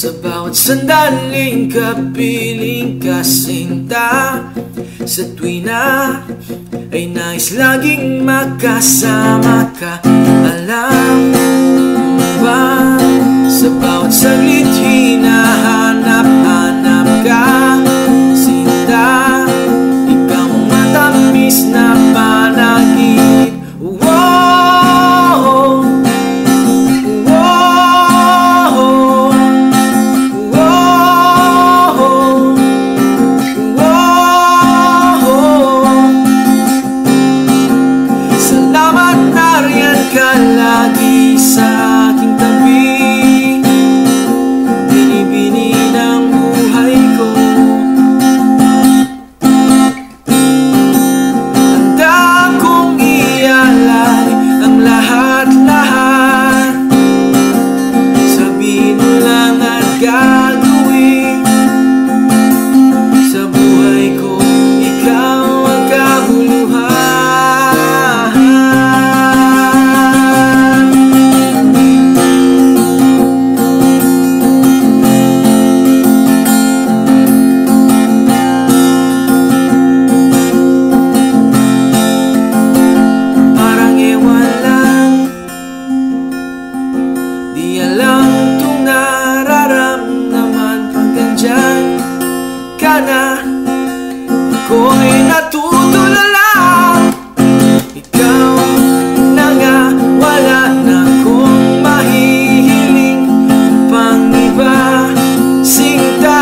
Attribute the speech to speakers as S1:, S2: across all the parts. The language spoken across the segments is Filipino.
S1: Sa bawat sandaling kapiling kasinta, sa tuwi na ay nais laging makasama ka. Alam mo ba, sa bawat saglit hinahanap-hanap ka, sinta, ikaw ang matamis na panaginip. Lagi sa aking tabi, binibini ng buhay ko. Handa kong ialay ang lahat-lahat, sabihin mo lang at gagawin. Sa buhay ko, ikaw ang kabuluhan. Ako'y natutulala, ikaw na nga, wala na akong mahihiling pang iba. Sinta,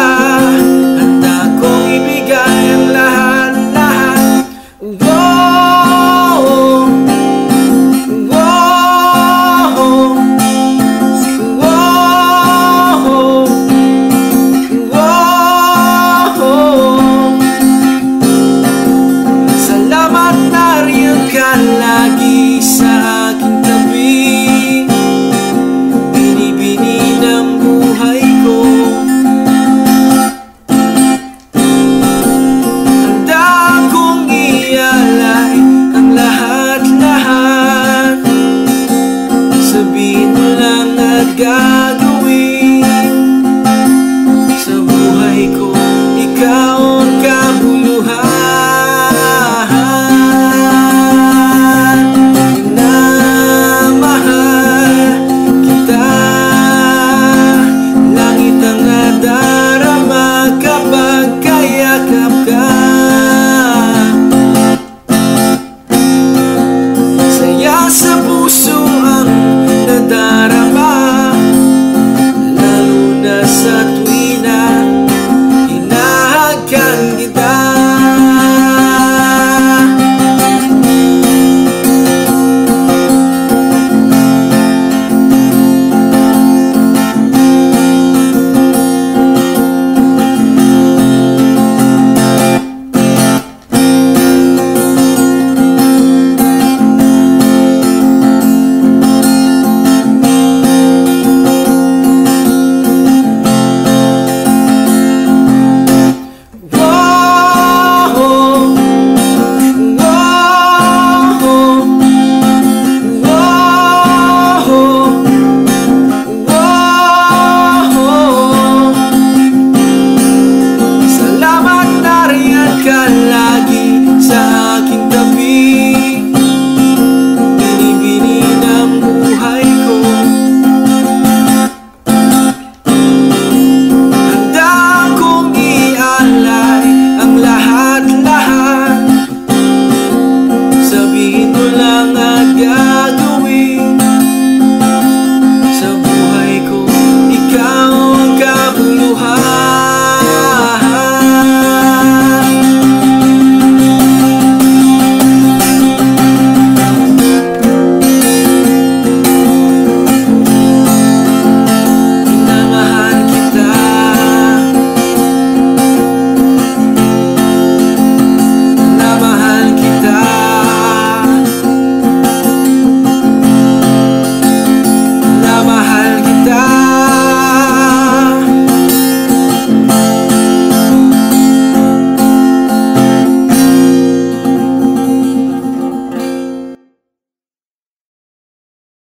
S1: handa kong ibigay ang lahat-lahat. Whoa, whoa, whoa, whoa. Salamat, nariyan ka lagi.